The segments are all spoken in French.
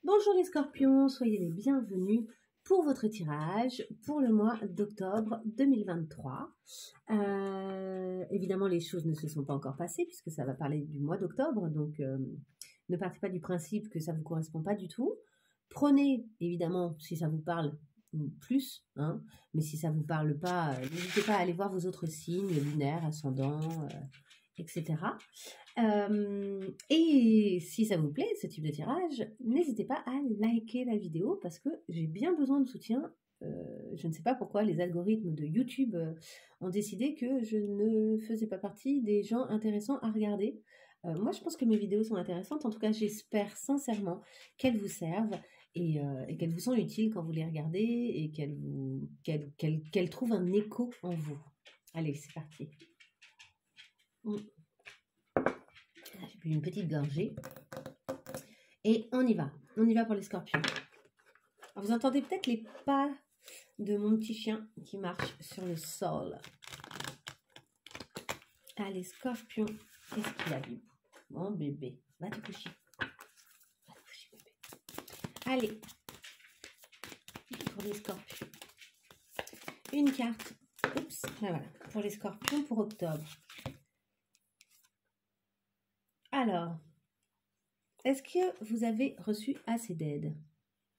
Bonjour les scorpions, soyez les bienvenus pour votre tirage pour le mois d'octobre 2023. Évidemment, les choses ne se sont pas encore passées puisque ça va parler du mois d'octobre, donc ne partez pas du principe que ça ne vous correspond pas du tout. Prenez, évidemment, si ça vous parle, plus, hein, mais si ça ne vous parle pas, n'hésitez pas à aller voir vos autres signes, lunaire, ascendant, etc. Et si ça vous plaît, ce type de tirage, n'hésitez pas à liker la vidéo parce que j'ai bien besoin de soutien. Je ne sais pas pourquoi les algorithmes de YouTube ont décidé que je ne faisais pas partie des gens intéressants à regarder. Moi, je pense que mes vidéos sont intéressantes. En tout cas, j'espère sincèrement qu'elles vous servent et qu'elles vous sont utiles quand vous les regardez et qu'elles trouvent un écho en vous. Allez, c'est parti. J'ai pris une petite gorgée. Et on y va pour les scorpions. Alors, vous entendez peut-être les pas de mon petit chien qui marche sur le sol. Allez, scorpion, qu'est-ce qu'il a vu? Mon bébé, va te coucher. Va te coucher, bébé. Allez, pour les scorpions. Une carte. Oups, là voilà, pour les scorpions pour octobre. Alors, est-ce que vous avez reçu assez d'aide?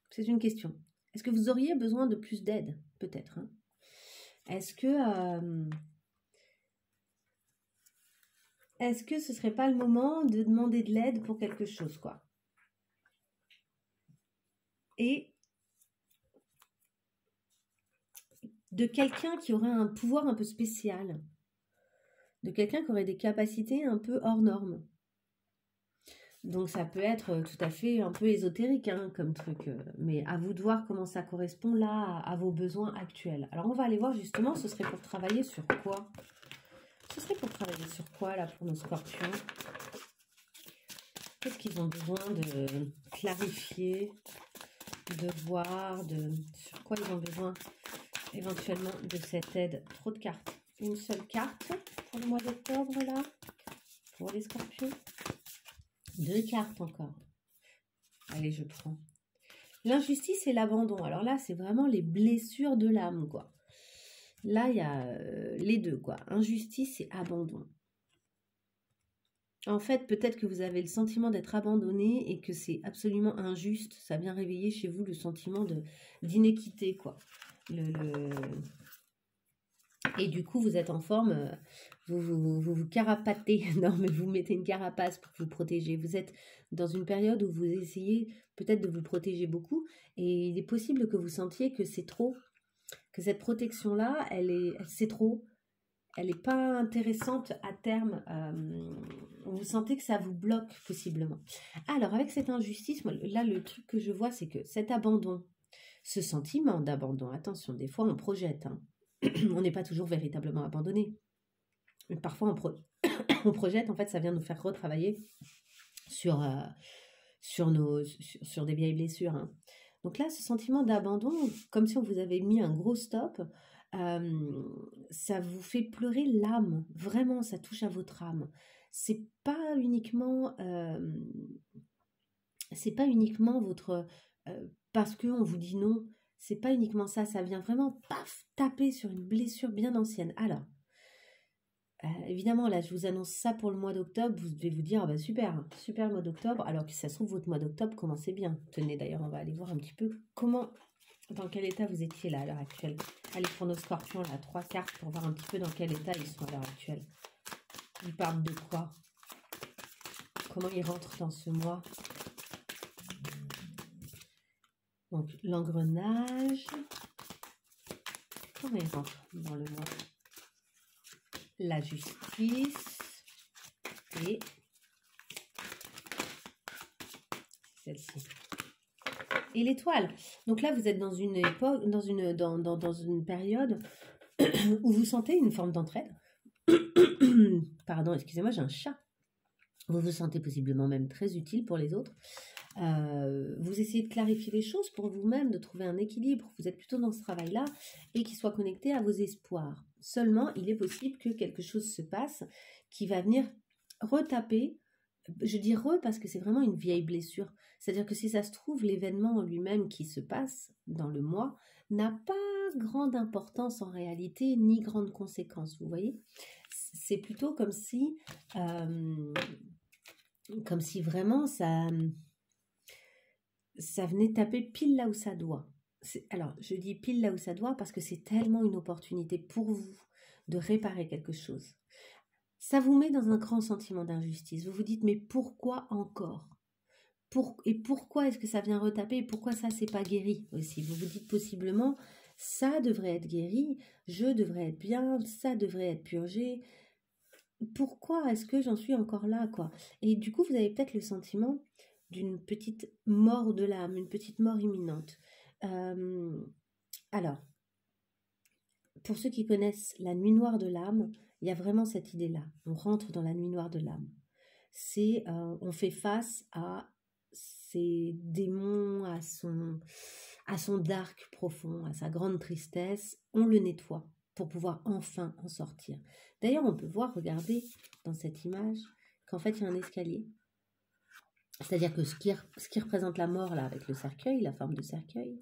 C'est une question. Est-ce que vous auriez besoin de plus d'aide? Peut-être. Hein. Est-ce que ce serait pas le moment de demander de l'aide pour quelque chose, quoi? Et de quelqu'un qui aurait un pouvoir un peu spécial, de quelqu'un qui aurait des capacités un peu hors normes. Donc ça peut être tout à fait un peu ésotérique hein, comme truc, mais à vous de voir comment ça correspond là à vos besoins actuels. Alors on va aller voir justement, ce serait pour travailler sur quoi? Ce serait pour travailler sur quoi là pour nos scorpions? Qu'est-ce qu'ils ont besoin de clarifier, de voir, sur quoi ils ont besoin éventuellement de cette aide? Trop de cartes. Une seule carte pour le mois d'octobre là, pour les scorpions. 2 cartes encore. Allez, je prends. L'injustice et l'abandon. Alors là, c'est vraiment les blessures de l'âme, quoi. Là, il y a les deux, quoi. Injustice et abandon. En fait, peut-être que vous avez le sentiment d'être abandonné et que c'est absolument injuste. Ça vient réveiller chez vous le sentiment d'inéquité, quoi. Et du coup, vous êtes en forme, vous carapatez, non mais vous mettez une carapace pour vous protéger. Vous êtes dans une période où vous essayez peut-être de vous protéger beaucoup et il est possible que vous sentiez que c'est trop, que cette protection-là, c'est trop, elle n'est pas intéressante à terme. Vous sentez que ça vous bloque possiblement. Alors avec cette injustice, moi, là le truc que je vois, c'est que cet abandon, ce sentiment d'abandon, attention, des fois on projette, hein. On n'est pas toujours véritablement abandonné. Parfois, on projette, en fait, ça vient nous faire retravailler sur des vieilles blessures. Hein. Donc là, ce sentiment d'abandon, comme si on vous avait mis un gros stop, ça vous fait pleurer l'âme. Vraiment, ça touche à votre âme. C'est pas uniquement votre... parce qu'on vous dit non. C'est pas uniquement ça, ça vient vraiment, paf, taper sur une blessure bien ancienne. Alors, évidemment, là, je vous annonce ça pour le mois d'octobre, vous devez vous dire, ah bah super, super mois d'octobre, alors que ça se trouve, votre mois d'octobre commençait bien. Tenez, d'ailleurs, on va aller voir un petit peu dans quel état vous étiez là, à l'heure actuelle. Allez, pour nos scorpions, là, 3 cartes pour voir un petit peu dans quel état ils sont à l'heure actuelle. Ils parlent de quoi? Comment ils rentrent dans ce mois? Donc, l'engrenage. Comment ils rentrent dans le mois? La justice. Et celle-ci. Et l'étoile. Donc là, vous êtes dans une époque, dans une période où vous sentez une forme d'entraide. Pardon, excusez-moi, j'ai un chat. Vous vous sentez possiblement même très utile pour les autres. Vous essayez de clarifier les choses pour vous-même, de trouver un équilibre. Vous êtes plutôt dans ce travail-là et qui soit connecté à vos espoirs. Seulement, il est possible que quelque chose se passe qui va venir retaper Je dis parce que c'est vraiment une vieille blessure. C'est-à-dire que si ça se trouve, l'événement en lui-même qui se passe dans le mois n'a pas grande importance en réalité, ni grande conséquence, vous voyez. C'est plutôt comme si vraiment ça venait taper pile là où ça doit. Alors, je dis pile là où ça doit parce que c'est tellement une opportunité pour vous de réparer quelque chose. Ça vous met dans un grand sentiment d'injustice. Vous vous dites, mais pourquoi encore ? Et pourquoi est-ce que ça vient retaper ? Et pourquoi ça, c'est pas guéri aussi ? Vous vous dites possiblement, ça devrait être guéri, je devrais être bien, ça devrait être purgé. Pourquoi est-ce que j'en suis encore là, quoi ? Et du coup, vous avez peut-être le sentiment d'une petite mort de l'âme, une petite mort imminente. Alors, pour ceux qui connaissent la nuit noire de l'âme, il y a vraiment cette idée-là. On rentre dans la nuit noire de l'âme. On fait face à ses démons, à son dark profond, à sa grande tristesse. On le nettoie pour pouvoir enfin en sortir. D'ailleurs, on peut voir, regardez dans cette image, qu'en fait, il y a un escalier. C'est-à-dire que ce qui représente la mort, là, avec le cercueil, la forme de cercueil,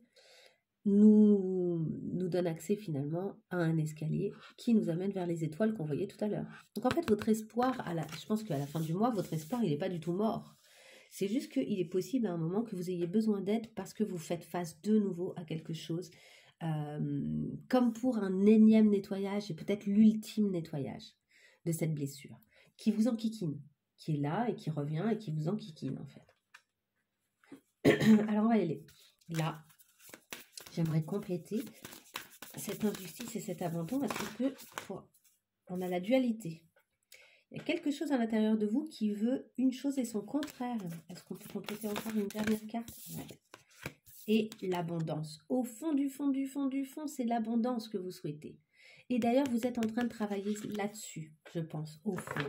nous donne accès finalement à un escalier qui nous amène vers les étoiles qu'on voyait tout à l'heure. Donc en fait, votre espoir, je pense qu'à la fin du mois, votre espoir, il n'est pas du tout mort. C'est juste qu'il est possible à un moment que vous ayez besoin d'aide parce que vous faites face de nouveau à quelque chose, comme pour un énième nettoyage et peut-être l'ultime nettoyage de cette blessure, qui vous enquiquine, qui est là et qui revient et qui vous enquiquine en fait. Alors on va y aller. Là, j'aimerais compléter cette injustice et cet abandon parce que on a la dualité. Il y a quelque chose à l'intérieur de vous qui veut une chose et son contraire. Est-ce qu'on peut compléter encore une dernière carte ? Ouais. Et l'abondance. Au fond du fond du fond du fond, c'est l'abondance que vous souhaitez. Et d'ailleurs, vous êtes en train de travailler là-dessus, je pense, au fond.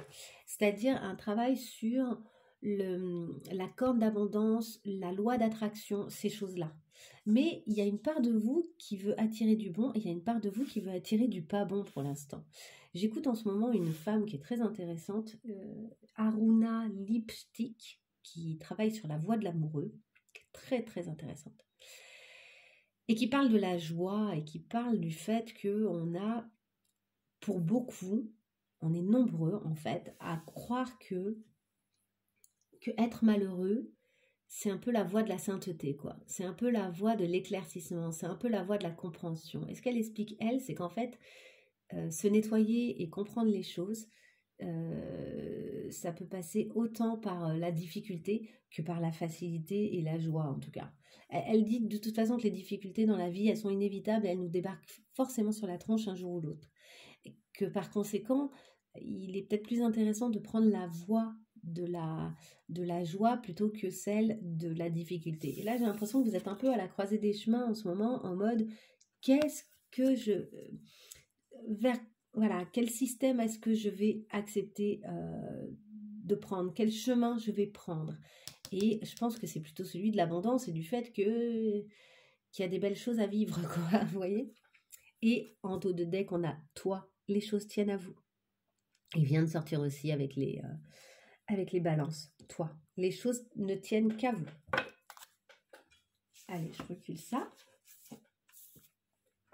C'est-à-dire un travail sur la corde d'abondance, la loi d'attraction, ces choses-là. Mais il y a une part de vous qui veut attirer du bon et il y a une part de vous qui veut attirer du pas bon pour l'instant. J'écoute en ce moment une femme qui est très intéressante, Aruna Lipstick, qui travaille sur la voie de l'amoureux, qui est très très intéressante. Et qui parle de la joie et qui parle du fait qu'on a, pour beaucoup, on est nombreux en fait, à croire que être malheureux, c'est un peu la voie de la sainteté, quoi. C'est un peu la voie de l'éclaircissement, c'est un peu la voie de la compréhension. Et ce qu'elle explique, elle, c'est qu'en fait, se nettoyer et comprendre les choses, ça peut passer autant par la difficulté que par la facilité et la joie, en tout cas. Elle dit de toute façon que les difficultés dans la vie, elles sont inévitables, elles nous débarquent forcément sur la tronche un jour ou l'autre. Et que par conséquent, il est peut-être plus intéressant de prendre la voie de la joie plutôt que celle de la difficulté. Et là, j'ai l'impression que vous êtes un peu à la croisée des chemins en ce moment, en mode, qu'est-ce que voilà, quel système est-ce que je vais accepter de prendre, quel chemin je vais prendre. Et je pense que c'est plutôt celui de l'abondance et du fait qu'il y a des belles choses à vivre, quoi, vous voyez. Et en dos de deck, on a toi, les choses tiennent à vous. Il vient de sortir aussi avec les balances. Toi, les choses ne tiennent qu'à vous. Allez, je recule ça.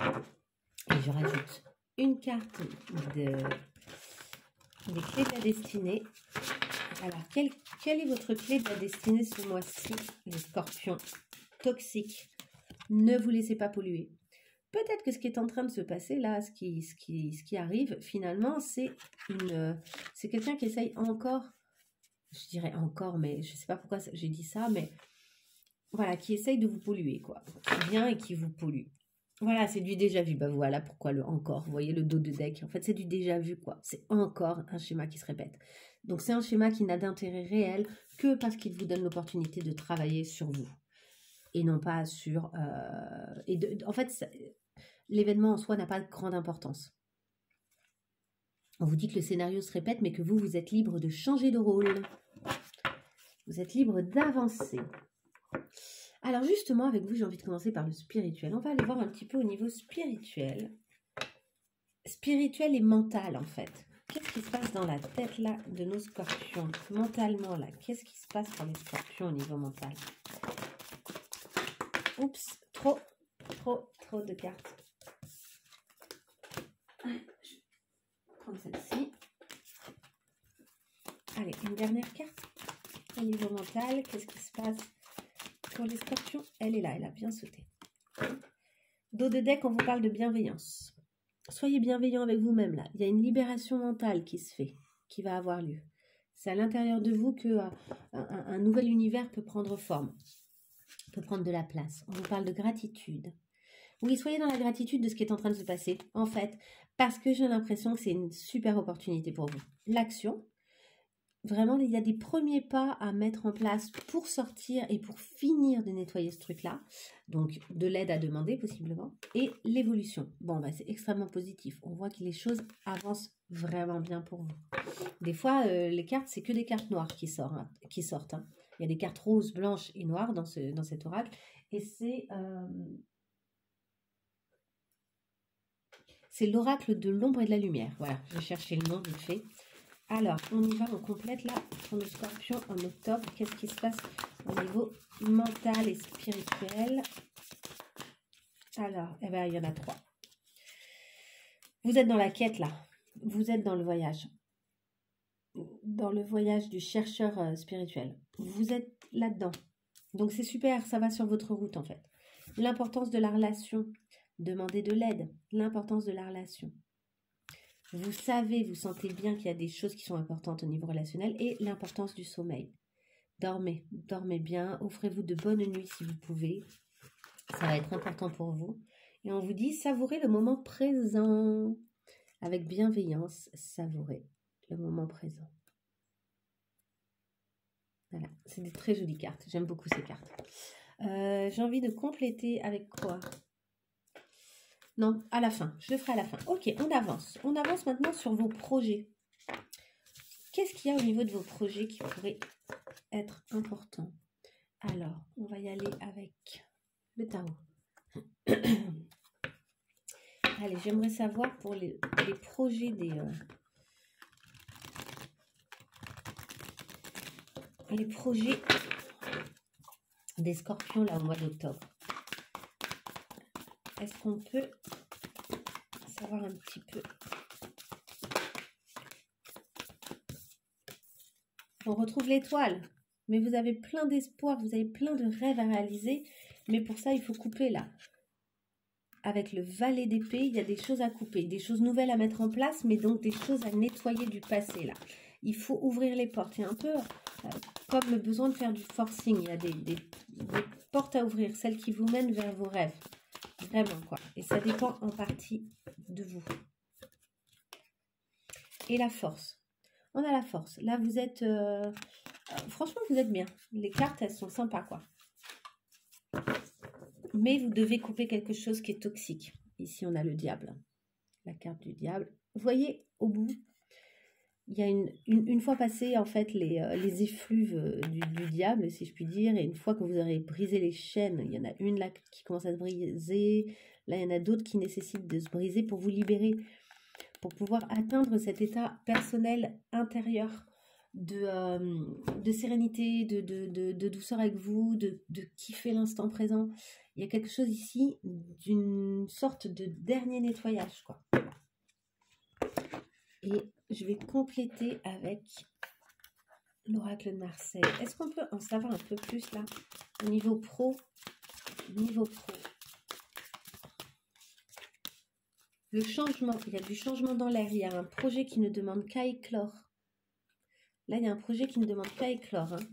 Et je rajoute une carte des clés de la destinée. Alors, quelle est votre clé de la destinée ce mois-ci, les scorpions toxiques? Ne vous laissez pas polluer. Peut-être que ce qui est en train de se passer là, ce qui arrive finalement, c'est quelqu'un qui essaye encore, je dirais encore, mais je ne sais pas pourquoi j'ai dit ça, mais voilà, qui essaye de vous polluer, quoi. Qui vient et qui vous pollue. Voilà, c'est du déjà vu. Bah voilà pourquoi le encore. Vous voyez le dos de deck. En fait, c'est du déjà vu, quoi. C'est encore un schéma qui se répète. Donc, c'est un schéma qui n'a d'intérêt réel que parce qu'il vous donne l'opportunité de travailler sur vous. Et non pas sur... en fait, l'événement en soi n'a pas de grande importance. On vous dit que le scénario se répète, mais que vous êtes libre de changer de rôle. Vous êtes libre d'avancer. Alors justement, avec vous, j'ai envie de commencer par le spirituel. On va aller voir un petit peu au niveau spirituel. Spirituel et mental, en fait. qu'est-ce qui se passe dans la tête là de nos scorpions? Mentalement là, qu'est-ce qui se passe pour les scorpions au niveau mental? Oups, trop de cartes. Je vais prendre celle-ci. Allez, une dernière carte. Au niveau mental, qu'est-ce qui se passe pour les scorpions? Elle est là, elle a bien sauté. Dos de deck, on vous parle de bienveillance. Soyez bienveillant avec vous-même là. Il y a une libération mentale qui se fait, qui va avoir lieu. C'est à l'intérieur de vous que un nouvel univers peut prendre forme, peut prendre de la place. On vous parle de gratitude. Oui, soyez dans la gratitude de ce qui est en train de se passer, en fait, parce que j'ai l'impression que c'est une super opportunité pour vous. L'action, vraiment, il y a des premiers pas à mettre en place pour sortir et pour finir de nettoyer ce truc-là. Donc, de l'aide à demander, possiblement. Et l'évolution. Bon, bah, c'est extrêmement positif. On voit que les choses avancent vraiment bien pour vous. Des fois, les cartes, c'est que des cartes noires qui sortent. Hein. Il y a des cartes roses, blanches et noires dans cet oracle. Et c'est l'oracle de l'ombre et de la lumière. Voilà, je vais chercher le nom vite fait. Alors, on y va, on complète là pour le scorpion en octobre. Qu'est-ce qui se passe au niveau mental et spirituel? Alors, eh ben, il y en a 3. Vous êtes dans la quête là. Vous êtes dans le voyage. Dans le voyage du chercheur spirituel. Vous êtes là-dedans. Donc, c'est super, ça va sur votre route en fait. L'importance de la relation. Demandez de l'aide. L'importance de la relation. Vous savez, vous sentez bien qu'il y a des choses qui sont importantes au niveau relationnel et l'importance du sommeil. Dormez, dormez bien, offrez-vous de bonnes nuits si vous pouvez. Ça va être important pour vous. Et on vous dit, savourez le moment présent. Avec bienveillance, savourez le moment présent. Voilà, c'est des très jolies cartes. J'aime beaucoup ces cartes. J'ai envie de compléter avec quoi ? Non, à la fin. Je le ferai à la fin. Ok, on avance. On avance maintenant sur vos projets. Qu'est-ce qu'il y a au niveau de vos projets qui pourrait être important? Alors, on va y aller avec le tarot. Allez, j'aimerais savoir pour les projets les projets des scorpions là au mois d'octobre. Est-ce qu'on peut savoir un petit peu? On retrouve l'étoile, mais vous avez plein d'espoir, vous avez plein de rêves à réaliser, mais pour ça, il faut couper là. Avec le valet d'épée, il y a des choses à couper, des choses nouvelles à mettre en place, mais donc des choses à nettoyer du passé là. Il faut ouvrir les portes. Il y a un peu comme le besoin de faire du forcing. Il y a des portes à ouvrir, celles qui vous mènent vers vos rêves. Vraiment quoi. Et ça dépend en partie de vous. Et la force. On a la force. Là, vous êtes... franchement, vous êtes bien. Les cartes, elles sont sympas quoi. Mais vous devez couper quelque chose qui est toxique. Ici, on a le diable. La carte du diable. Vous voyez, au bout, il y a une fois passé, en fait, les effluves du diable, si je puis dire, et une fois que vous aurez brisé les chaînes, il y en a une là qui commence à se briser, là, il y en a d'autres qui nécessitent de se briser pour vous libérer, pour pouvoir atteindre cet état personnel intérieur de sérénité, de douceur avec vous, de kiffer l'instant présent. Il y a quelque chose ici d'une sorte de dernier nettoyage, quoi. Et je vais compléter avec l'oracle de Marseille. Est-ce qu'on peut en savoir un peu plus là au niveau pro? Niveau pro. Le changement, il y a du changement dans l'air. Il y a un projet qui ne demande qu'à éclore. Là, il y a un projet qui ne demande qu'à éclore. Hein.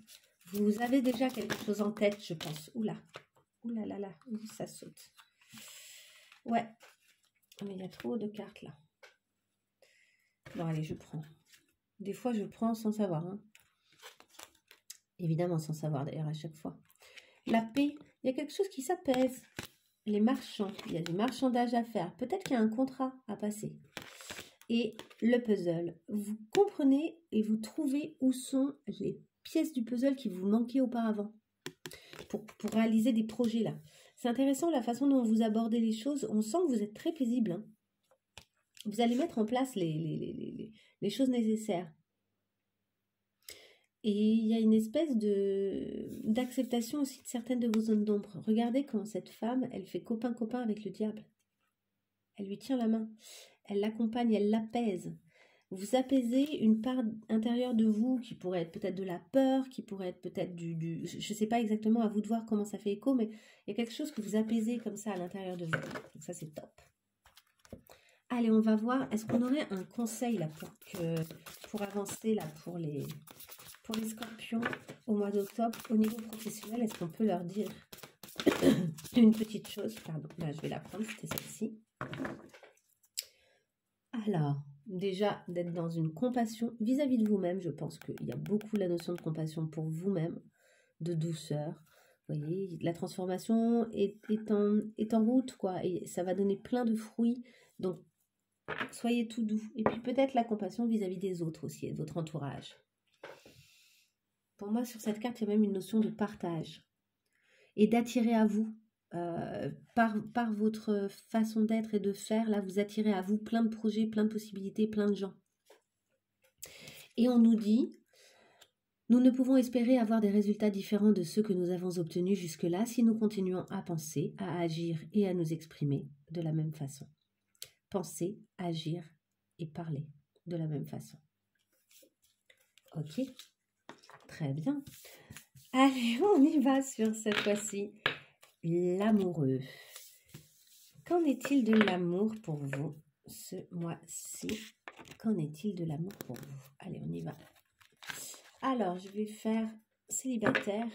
Vous avez déjà quelque chose en tête, je pense. Oula, oula là là, ça saute. Ouais, mais il y a trop de cartes là. Bon, allez, je prends. Des fois, je prends sans savoir. Hein. Évidemment, sans savoir d'ailleurs à chaque fois. La paix, il y a quelque chose qui s'apaise. Les marchands, il y a du marchandage à faire. Peut-être qu'il y a un contrat à passer. Et le puzzle, vous comprenez et vous trouvez où sont les pièces du puzzle qui vous manquaient auparavant pour réaliser des projets là. C'est intéressant la façon dont vous abordez les choses. On sent que vous êtes très paisible. Hein. Vous allez mettre en place les choses nécessaires. Et il y a une espèce d'acceptation aussi de certaines de vos zones d'ombre. Regardez comment cette femme, elle fait copain-copain avec le diable. Elle lui tient la main, elle l'accompagne, elle l'apaise. Vous apaisez une part intérieure de vous qui pourrait être peut-être de la peur, qui pourrait être peut-être je ne sais pas exactement, à vous de voir comment ça fait écho, mais il y a quelque chose que vous apaisez comme ça à l'intérieur de vous. Donc ça, c'est top. Allez, on va voir, est-ce qu'on aurait un conseil là pour avancer là pour les scorpions au mois d'octobre au niveau professionnel? Est-ce qu'on peut leur dire une petite chose? Pardon, là je vais la prendre, c'était celle-ci. Alors, déjà d'être dans une compassion vis-à-vis de vous-même. Je pense qu'il y a beaucoup la notion de compassion pour vous-même, de douceur. Vous voyez, la transformation est en route, quoi, et ça va donner plein de fruits. Donc, soyez tout doux. Et puis peut-être la compassion vis-à-vis des autres aussi, et de votre entourage. Pour moi, sur cette carte, il y a même une notion de partage et d'attirer à vous, par votre façon d'être et de faire. Là, vous attirez à vous plein de projets, plein de possibilités, plein de gens. Et on nous dit, nous ne pouvons espérer avoir des résultats différents de ceux que nous avons obtenus jusque-là si nous continuons à penser, à agir et à nous exprimer de la même façon. Penser, agir et parler de la même façon. Ok, très bien. Allez, on y va sur cette fois-ci. L'amoureux. Qu'en est-il de l'amour pour vous ce mois-ci? Qu'en est-il de l'amour pour vous? Allez, on y va. Alors, je vais faire célibataire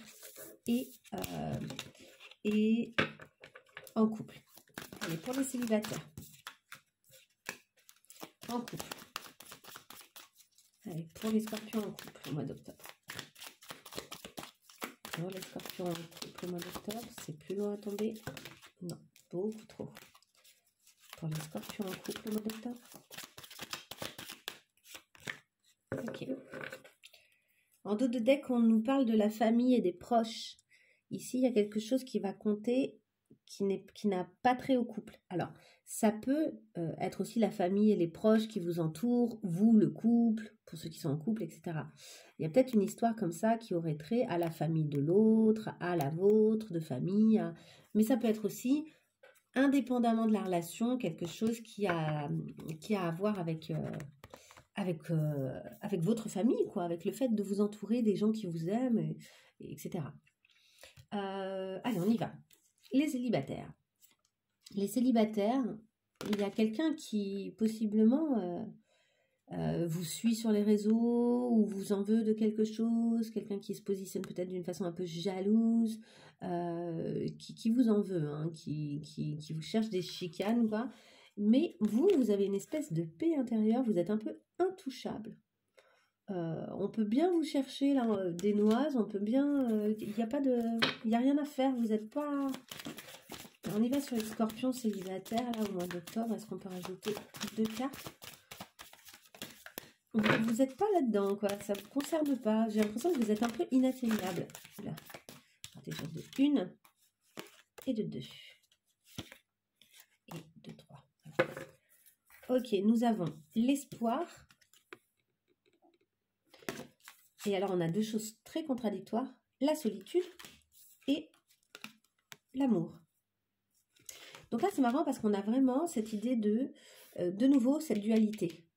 et en couple. Allez, pour les célibataires. En couple. Allez, pour les scorpions en couple au mois d'octobre. Pour les scorpions en couple au mois d'octobre, c'est plus loin à tomber. Non, beaucoup trop. Pour les scorpions en couple au mois d'octobre. Ok. En dos de deck, on nous parle de la famille et des proches. Ici, il y a quelque chose qui va compter, qui n'a pas trait au couple. Alors, ça peut être aussi la famille et les proches qui vous entourent, vous, le couple, pour ceux qui sont en couple, etc. Il y a peut-être une histoire comme ça qui aurait trait à la famille de l'autre, à la vôtre, de famille. Mais ça peut être aussi, indépendamment de la relation, quelque chose qui a à voir avec votre famille, quoi, avec le fait de vous entourer des gens qui vous aiment, etc. Allez, on y va. Les célibataires. Les célibataires, il y a quelqu'un qui possiblement vous suit sur les réseaux ou vous en veut de quelque chose, quelqu'un qui se positionne peut-être d'une façon un peu jalouse, qui vous en veut, hein, qui vous cherche des chicanes, quoi. Mais vous avez une espèce de paix intérieure, vous êtes un peu intouchable. On peut bien vous chercher là, des noises, on peut bien... Il n'y a rien à faire, vous n'êtes pas... On y va sur les scorpions célibataires, là, au mois d'octobre. Est-ce qu'on peut rajouter 2 cartes? Vous n'êtes pas là-dedans, quoi. Ça ne vous concerne pas. J'ai l'impression que vous êtes un peu inatteignable. Là. Déjà de 1 et de 2. Et de 3. Ok, nous avons l'espoir. Et alors, on a 2 choses très contradictoires. La solitude et l'amour. Donc là, c'est marrant parce qu'on a vraiment cette idée de nouveau, cette dualité.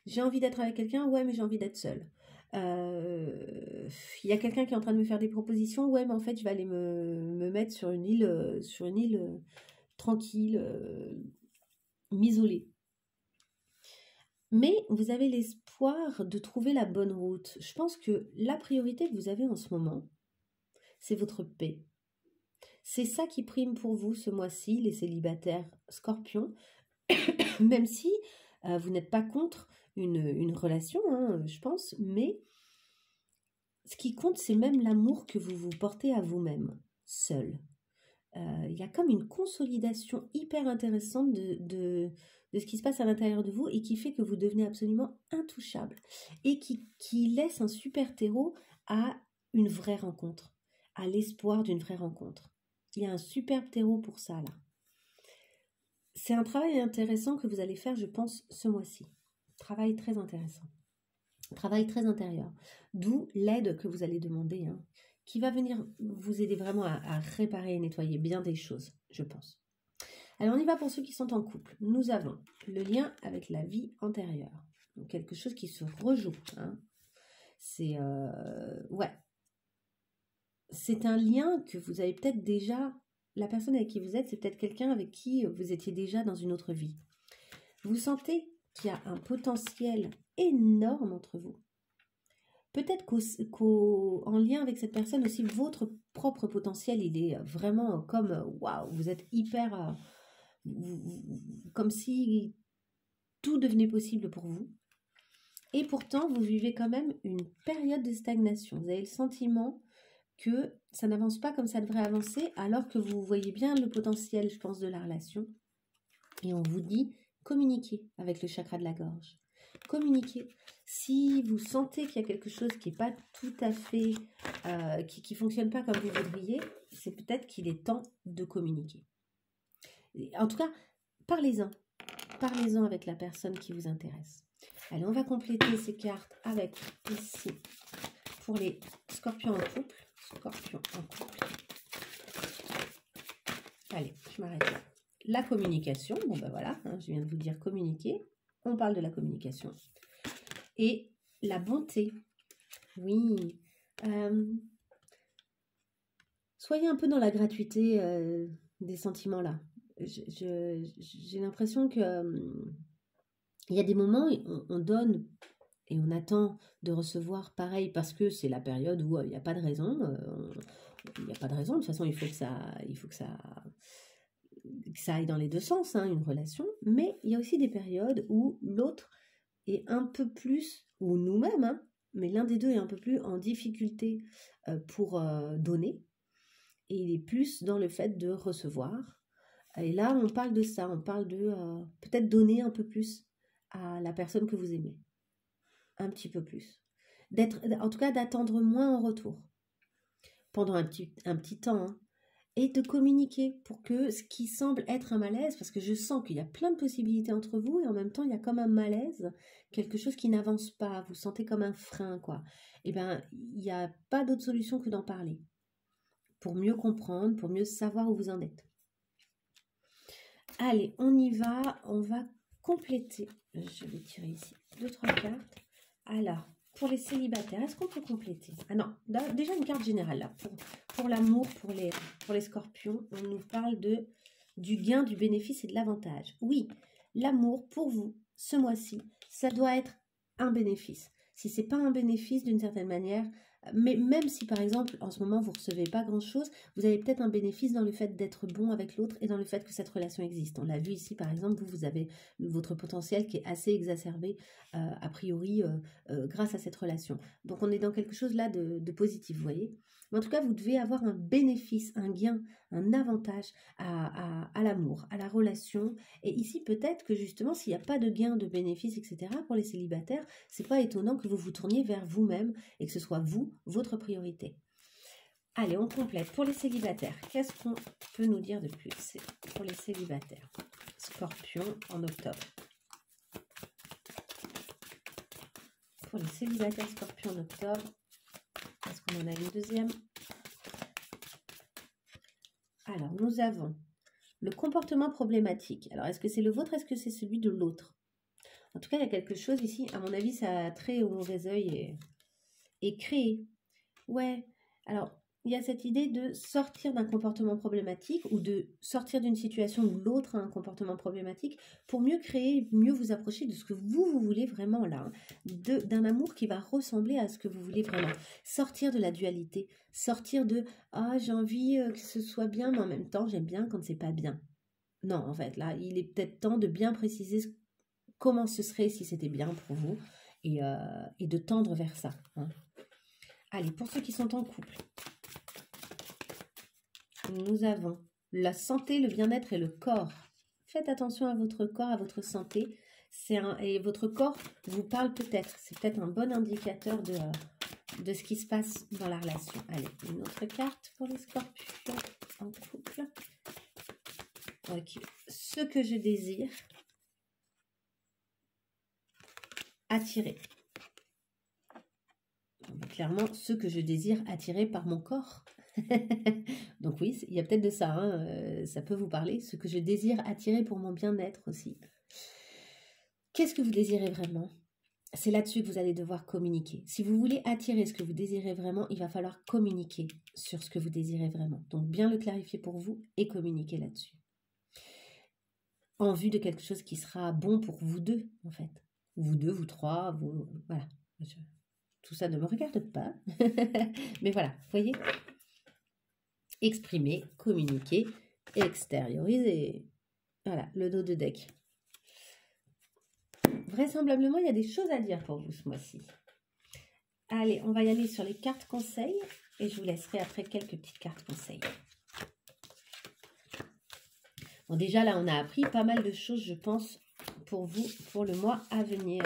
J'ai envie d'être avec quelqu'un, ouais, mais j'ai envie d'être seule. Il y a quelqu'un qui est en train de me faire des propositions, ouais, mais en fait, je vais aller me mettre sur une île tranquille, m'isoler. Mais vous avez l'espoir de trouver la bonne route. Je pense que la priorité que vous avez en ce moment, c'est votre paix. C'est ça qui prime pour vous ce mois-ci, les célibataires scorpions, même si vous n'êtes pas contre une relation, hein, je pense, mais ce qui compte, c'est même l'amour que vous vous portez à vous-même, seul. Il y a comme une consolidation hyper intéressante de ce qui se passe à l'intérieur de vous et qui fait que vous devenez absolument intouchable et qui laisse un super terreau à une vraie rencontre, à l'espoir d'une vraie rencontre. Il y a un superbe terreau pour ça, là. C'est un travail intéressant que vous allez faire, je pense, ce mois-ci. Travail très intéressant. Travail très intérieur. D'où l'aide que vous allez demander, hein, qui va venir vous aider vraiment à réparer et nettoyer bien des choses, je pense. Alors, on y va pour ceux qui sont en couple. Nous avons le lien avec la vie antérieure. Donc, quelque chose qui se rejoue. Hein. C'est ouais. C'est un lien que vous avez peut-être déjà... La personne avec qui vous êtes, c'est peut-être quelqu'un avec qui vous étiez déjà dans une autre vie. Vous sentez qu'il y a un potentiel énorme entre vous. Peut-être qu'en lien avec cette personne aussi, votre propre potentiel, il est vraiment comme, waouh, vous êtes hyper... comme si tout devenait possible pour vous. Et pourtant, vous vivez quand même une période de stagnation. Vous avez le sentiment que ça n'avance pas comme ça devrait avancer, alors que vous voyez bien le potentiel, je pense, de la relation. Et on vous dit, communiquez avec le chakra de la gorge. Communiquez. Si vous sentez qu'il y a quelque chose qui n'est pas tout à fait, qui ne fonctionne pas comme vous voudriez, c'est peut-être qu'il est temps de communiquer. En tout cas, parlez-en. Parlez-en avec la personne qui vous intéresse. Allez, on va compléter ces cartes avec ici, pour les scorpions en couple. Scorpion en couple. Allez, je m'arrête là. La communication, bon ben voilà, hein, je viens de vous dire communiquer. On parle de la communication. Et la bonté. Oui. Soyez un peu dans la gratuité des sentiments là. J'ai l'impression que il y a des moments où on donne et on attend de recevoir pareil parce que c'est la période où il n'y a pas de raison. Il n'y a pas de raison. De toute façon, il faut que ça aille dans les deux sens, hein, une relation. Mais il y a aussi des périodes où l'autre est un peu plus, ou nous-mêmes, hein, mais l'un des deux est un peu plus en difficulté pour donner. Et il est plus dans le fait de recevoir. Et là, on parle de ça. On parle de peut-être donner un peu plus à la personne que vous aimez. Un petit peu plus. En tout cas, d'attendre moins en retour. Pendant un petit temps. Hein. Et de communiquer pour que ce qui semble être un malaise, parce que je sens qu'il y a plein de possibilités entre vous et en même temps il y a comme un malaise, quelque chose qui n'avance pas, vous sentez comme un frein, quoi. Eh bien, il n'y a pas d'autre solution que d'en parler pour mieux comprendre, pour mieux savoir où vous en êtes. Allez, on y va, on va compléter. Je vais tirer ici 2-3 cartes. Alors, pour les célibataires, est-ce qu'on peut compléter? Ah non, déjà une carte générale là. Pour l'amour, pour les scorpions, on nous parle du gain, du bénéfice et de l'avantage. Oui, l'amour pour vous, ce mois-ci, ça doit être un bénéfice. Si ce n'est pas un bénéfice d'une certaine manière, mais même si par exemple en ce moment vous ne recevez pas grand chose, vous avez peut-être un bénéfice dans le fait d'être bon avec l'autre et dans le fait que cette relation existe. On l'a vu ici par exemple, vous avez votre potentiel qui est assez exacerbé a priori grâce à cette relation. Donc on est dans quelque chose là de positif, vous voyez. Mais en tout cas, vous devez avoir un bénéfice, un gain, un avantage à l'amour, à la relation. Et ici, peut-être que justement, s'il n'y a pas de gain, de bénéfice, etc., pour les célibataires, c'est pas étonnant que vous vous tourniez vers vous-même et que ce soit vous, votre priorité. Allez, on complète. Pour les célibataires, qu'est-ce qu'on peut nous dire de plus? C'est pour les célibataires. Scorpion en octobre. Pour les célibataires Scorpion en octobre, est-ce qu'on en a une deuxième? Alors, nous avons le comportement problématique. Alors, est-ce que c'est le vôtre? Est-ce que c'est celui de l'autre? En tout cas, il y a quelque chose ici. À mon avis, ça a trait au mauvais œil et créé. Ouais. Alors, il y a cette idée de sortir d'un comportement problématique ou de sortir d'une situation où l'autre a un comportement problématique pour mieux créer, mieux vous approcher de ce que vous voulez vraiment là, hein, d'un amour qui va ressembler à ce que vous voulez vraiment. Sortir de la dualité, sortir de « Ah, j'ai envie que ce soit bien, mais en même temps, j'aime bien quand c'est pas bien ». Non, en fait, là, il est peut-être temps de bien préciser comment ce serait si c'était bien pour vous et de tendre vers ça. Hein. Allez, pour ceux qui sont en couple, nous avons la santé, le bien-être et le corps. Faites attention à votre corps, à votre santé. Et votre corps vous parle peut-être. C'est peut-être un bon indicateur de ce qui se passe dans la relation. Allez, une autre carte pour les scorpions en couple. Ok. Ce que je désire attirer. Clairement, ce que je désire attirer par mon corps. Donc oui, il y a peut-être de ça, hein, ça peut vous parler. Ce que je désire attirer pour mon bien-être aussi. Qu'est-ce que vous désirez vraiment? C'est là-dessus que vous allez devoir communiquer. Si vous voulez attirer ce que vous désirez vraiment, il va falloir communiquer sur ce que vous désirez vraiment. Donc bien le clarifier pour vous et communiquer là-dessus. En vue de quelque chose qui sera bon pour vous deux, en fait. Vous deux, vous trois, vous... Voilà. Tout ça ne me regarde pas. Mais voilà, vous voyez? Exprimer, communiquer, extérioriser. Voilà, le dos de deck. Vraisemblablement, il y a des choses à dire pour vous ce mois-ci. Allez, on va y aller sur les cartes conseils et je vous laisserai après quelques petites cartes conseils. Bon, déjà là, on a appris pas mal de choses, je pense, pour vous, pour le mois à venir.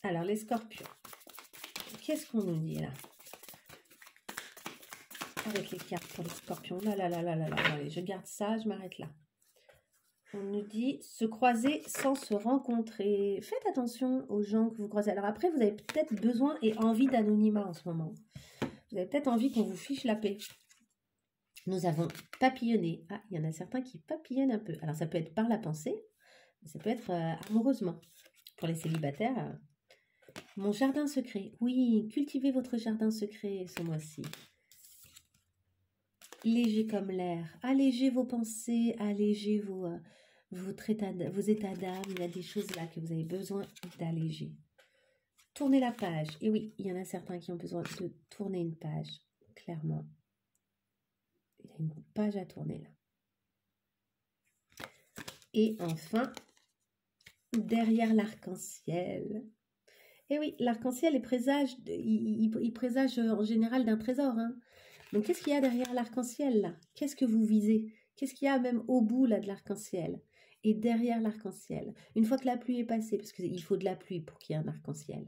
Alors les scorpions, qu'est-ce qu'on nous dit là? Avec les cartes pour les scorpions, là, allez, je garde ça, je m'arrête là. On nous dit se croiser sans se rencontrer. Faites attention aux gens que vous croisez. Alors après, vous avez peut-être besoin et envie d'anonymat en ce moment. Vous avez peut-être envie qu'on vous fiche la paix. Nous avons papillonné. Ah, il y en a certains qui papillonnent un peu. Alors ça peut être par la pensée, mais ça peut être amoureusement. Pour les célibataires, mon jardin secret. Oui, cultivez votre jardin secret ce mois-ci. Léger comme l'air, allégez vos pensées, allégez vos états d'âme. Il y a des choses là que vous avez besoin d'alléger. Tournez la page. Et oui, il y en a certains qui ont besoin de tourner une page, clairement. Il y a une page à tourner là. Et enfin, derrière l'arc-en-ciel. Et oui, l'arc-en-ciel il présage en général d'un trésor, hein. Donc, qu'est-ce qu'il y a derrière l'arc-en-ciel, là? Qu'est-ce que vous visez? Qu'est-ce qu'il y a même au bout, là, de l'arc-en-ciel? Et derrière l'arc-en-ciel, une fois que la pluie est passée, parce qu'il faut de la pluie pour qu'il y ait un arc-en-ciel,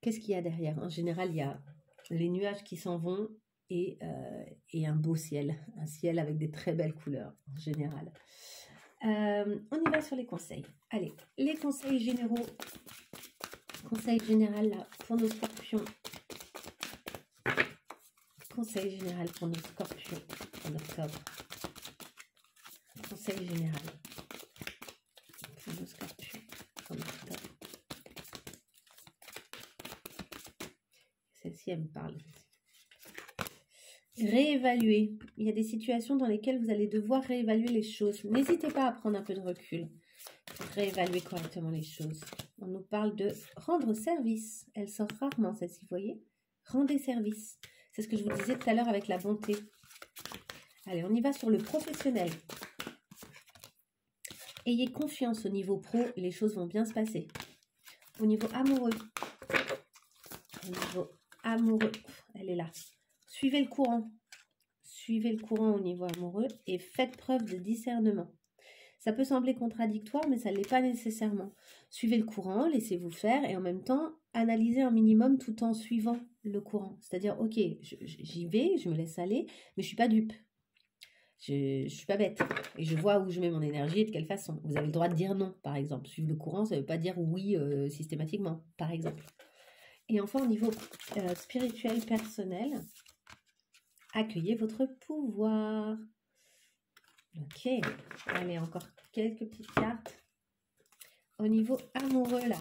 qu'est-ce qu'il y a derrière? En général, il y a les nuages qui s'en vont et un beau ciel. Un ciel avec des très belles couleurs, en général. On y va sur les conseils. Allez, les conseils généraux. Conseil général, là, pour nos scorpions. Conseil général pour nos scorpions en octobre. Conseil général pour nos scorpions en octobre. Celle-ci, elle me parle. Réévaluer. Il y a des situations dans lesquelles vous allez devoir réévaluer les choses. N'hésitez pas à prendre un peu de recul. Réévaluer correctement les choses. On nous parle de rendre service. Elle sort rarement, celle-ci, vous voyez? Rendez service. C'est ce que je vous disais tout à l'heure avec la bonté. Allez, on y va sur le professionnel. Ayez confiance au niveau pro, les choses vont bien se passer. Au niveau amoureux. Au niveau amoureux, elle est là. Suivez le courant. Suivez le courant au niveau amoureux et faites preuve de discernement. Ça peut sembler contradictoire, mais ça ne l'est pas nécessairement. Suivez le courant, laissez-vous faire et en même temps, analysez un minimum tout en suivant le courant. C'est-à-dire, ok, j'y vais, je me laisse aller, mais je ne suis pas dupe. Je ne suis pas bête. Et je vois où je mets mon énergie et de quelle façon. Vous avez le droit de dire non, par exemple. Suivre le courant, ça ne veut pas dire oui systématiquement, par exemple. Et enfin, au niveau spirituel, personnel, accueillez votre pouvoir. Ok, allez, encore quelques petites cartes. Au niveau amoureux, là.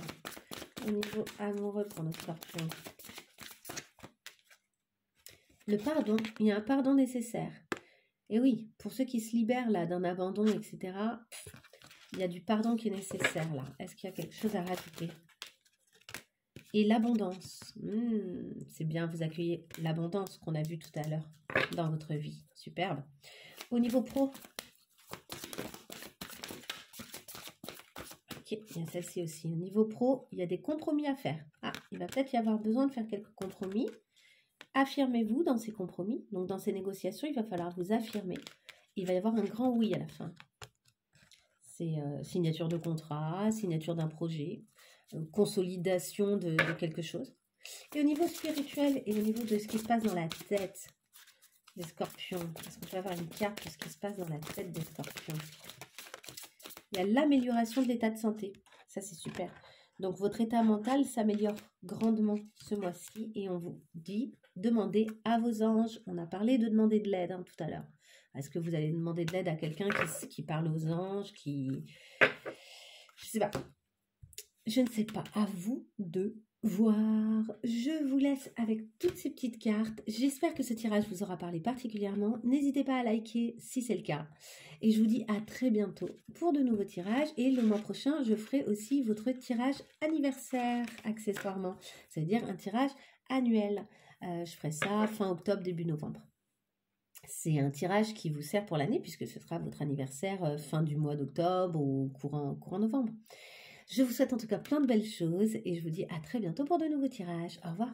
Au niveau amoureux pour nos scorpions. Le pardon, il y a un pardon nécessaire. Et oui, pour ceux qui se libèrent, là, d'un abandon, etc., il y a du pardon qui est nécessaire, là. Est-ce qu'il y a quelque chose à rajouter? Et l'abondance. C'est bien, vous accueillez l'abondance qu'on a vue tout à l'heure dans votre vie. Superbe. Au niveau pro, ok, il y a celle-ci aussi. Au niveau pro, il y a des compromis à faire. Ah, il va peut-être y avoir besoin de faire quelques compromis. Affirmez-vous dans ces compromis. Donc, dans ces négociations, il va falloir vous affirmer. Il va y avoir un grand oui à la fin. C'est signature de contrat, signature d'un projet, consolidation de quelque chose. Et au niveau spirituel et au niveau de ce qui se passe dans la tête des scorpions, est-ce qu'on peut avoir une carte de ce qui se passe dans la tête des scorpions? Il y a l'amélioration de l'état de santé. Ça, c'est super. Donc, votre état mental s'améliore grandement ce mois-ci et on vous dit, demandez à vos anges. On a parlé de demander de l'aide tout à l'heure. Est-ce que vous allez demander de l'aide à quelqu'un qui parle aux anges, Je sais pas. Je ne sais pas. À vous de voir. Je vous laisse avec toutes ces petites cartes. J'espère que ce tirage vous aura parlé particulièrement. N'hésitez pas à liker si c'est le cas. Et je vous dis à très bientôt pour de nouveaux tirages. Et le mois prochain, je ferai aussi votre tirage anniversaire, accessoirement. Ça veut dire un tirage annuel. Je ferai ça fin octobre, début novembre. C'est un tirage qui vous sert pour l'année puisque ce sera votre anniversaire fin du mois d'octobre ou courant novembre. Je vous souhaite en tout cas plein de belles choses et je vous dis à très bientôt pour de nouveaux tirages. Au revoir.